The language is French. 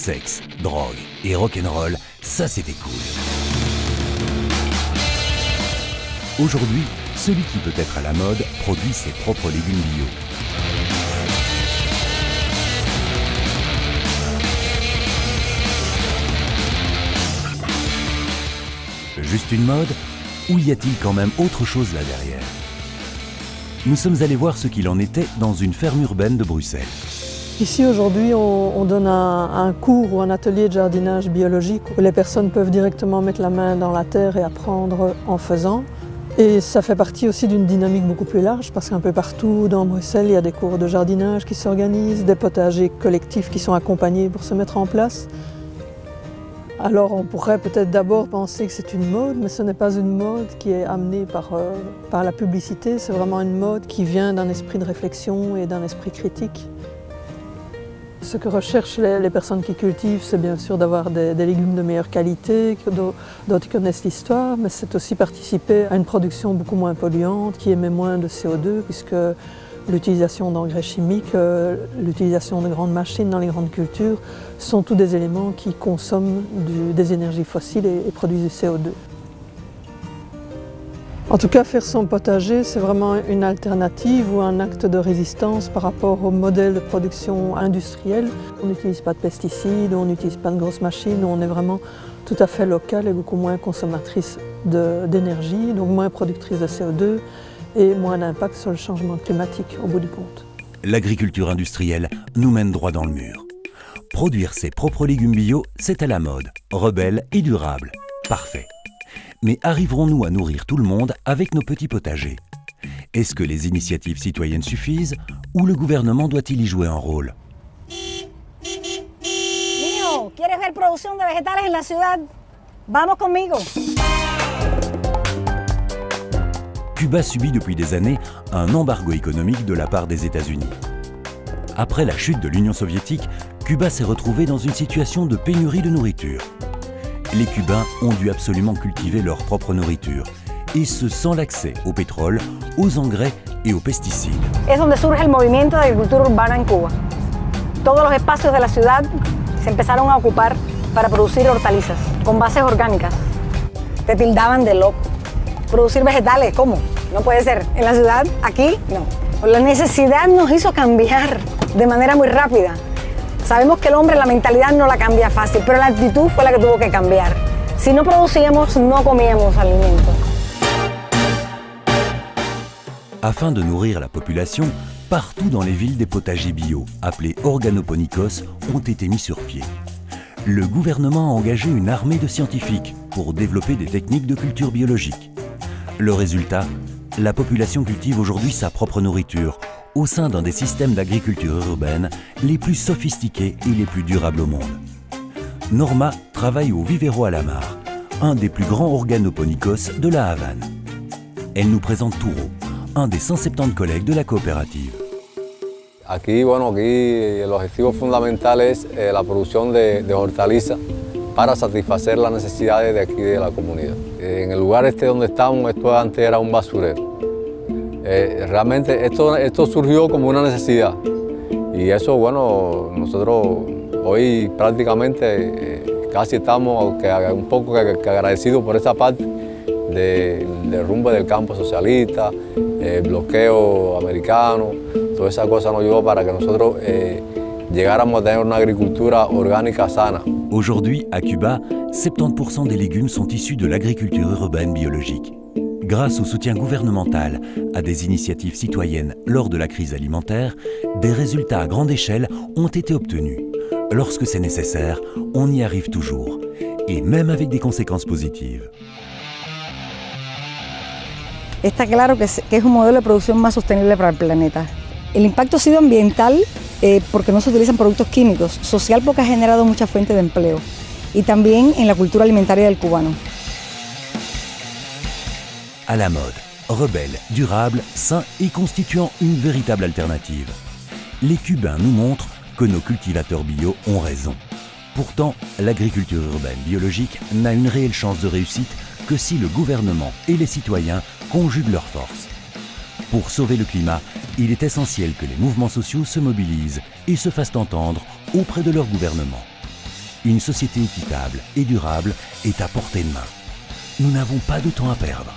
Sexe, drogue et rock'n'roll, ça c'était cool. Aujourd'hui, celui qui veut être à la mode produit ses propres légumes bio. Juste une mode, ou y a-t-il quand même autre chose là derrière? Nous sommes allés voir ce qu'il en était dans une ferme urbaine de Bruxelles. Ici aujourd'hui on donne un cours ou un atelier de jardinage biologique où les personnes peuvent directement mettre la main dans la terre et apprendre en faisant. Et ça fait partie aussi d'une dynamique beaucoup plus large parce qu'un peu partout dans Bruxelles il y a des cours de jardinage qui s'organisent, des potagers collectifs qui sont accompagnés pour se mettre en place. Alors on pourrait peut-être d'abord penser que c'est une mode, mais ce n'est pas une mode qui est amenée par la publicité, c'est vraiment une mode qui vient d'un esprit de réflexion et d'un esprit critique. Ce que recherchent les personnes qui cultivent, c'est bien sûr d'avoir des légumes de meilleure qualité, dont ils connaissent l'histoire, mais c'est aussi participer à une production beaucoup moins polluante, qui émet moins de CO2, puisque l'utilisation d'engrais chimiques, l'utilisation de grandes machines dans les grandes cultures sont tous des éléments qui consomment des énergies fossiles et produisent du CO2. En tout cas, faire son potager, c'est vraiment une alternative ou un acte de résistance par rapport au modèle de production industrielle. On n'utilise pas de pesticides, on n'utilise pas de grosses machines, on est vraiment tout à fait local et beaucoup moins consommatrice d'énergie, donc moins productrice de CO2 et moins d'impact sur le changement climatique au bout du compte. L'agriculture industrielle nous mène droit dans le mur. Produire ses propres légumes bio, c'est à la mode, rebelle et durable. Parfait. Mais arriverons-nous à nourrir tout le monde avec nos petits potagers? Est-ce que les initiatives citoyennes suffisent ou le gouvernement doit-il y jouer un rôle? Niño, ¿quieres ver producción de vegetales en la ciudad? Vamos conmigo. Cuba subit depuis des années un embargo économique de la part des États-Unis. Après la chute de l'Union soviétique, Cuba s'est retrouvé dans une situation de pénurie de nourriture. Les Cubains ont dû absolument cultiver leur propre nourriture, et ce sans l'accès au pétrole, aux engrais et aux pesticides. Es donde surge el movimiento de agricultura urbana en Cuba. Todos los espacios de la ciudad se empezaron a ocupar para producir hortalizas con bases orgánicas. Te tildaban de loco. Producir vegetales, ¿cómo? No puede ser. En la ciudad, aquí, no. La necesidad nos hizo cambiar de manera muy rápida. Sabemos que el hombre la mentalidad no la cambia fácil, pero la actitud fue la que tuvo que cambiar. Si no producíamos, no comíamos alimentos. Afin de nourrir la population, partout dans les villes des potagers bio, appelés organoponicos, ont été mis sur pied. Le gouvernement a engagé une armée de scientifiques pour développer des techniques de culture biologique. Le résultat, la population cultive aujourd'hui sa propre nourriture, au sein d'un des systèmes d'agriculture urbaine les plus sophistiqués et les plus durables au monde. Norma travaille au Vivero Alamar, un des plus grands organoponicos de la Havane. Elle nous présente Touro, un des 170 collègues de la coopérative. Aquí el objetivo fundamental es la producción de hortalizas para satisfacer las necesidades de aquí de la comunidad. En el lugar donde estamos, esto antes era un basurero. Realmente esto surgió como una necesidad y eso, nosotros hoy prácticamente casi estamos un poco agradecidos por esa parte del derrumbe del campo socialista, el bloqueo americano, toda esa cosa nos ayudó para que nosotros llegáramos a tener una agricultura orgánica sana. Aujourd'hui, à Cuba, 70% des légumes sont issus de l'agriculture urbaine biologique. Grâce au soutien gouvernemental, à des initiatives citoyennes lors de la crise alimentaire, des résultats à grande échelle ont été obtenus. Lorsque c'est nécessaire, on y arrive toujours, et même avec des conséquences positives. Está claro que es un modelo de producción más sostenible para el planeta. El impacto ha sido ambiental porque no se utilizan productos químicos, social porque ha generado muchas fuentes de empleo y también en la cultura alimentaria del cubano. À la mode, rebelle, durable, sain et constituant une véritable alternative. Les Cubains nous montrent que nos cultivateurs bio ont raison. Pourtant, l'agriculture urbaine biologique n'a une réelle chance de réussite que si le gouvernement et les citoyens conjuguent leurs forces. Pour sauver le climat, il est essentiel que les mouvements sociaux se mobilisent et se fassent entendre auprès de leur gouvernement. Une société équitable et durable est à portée de main. Nous n'avons pas de temps à perdre.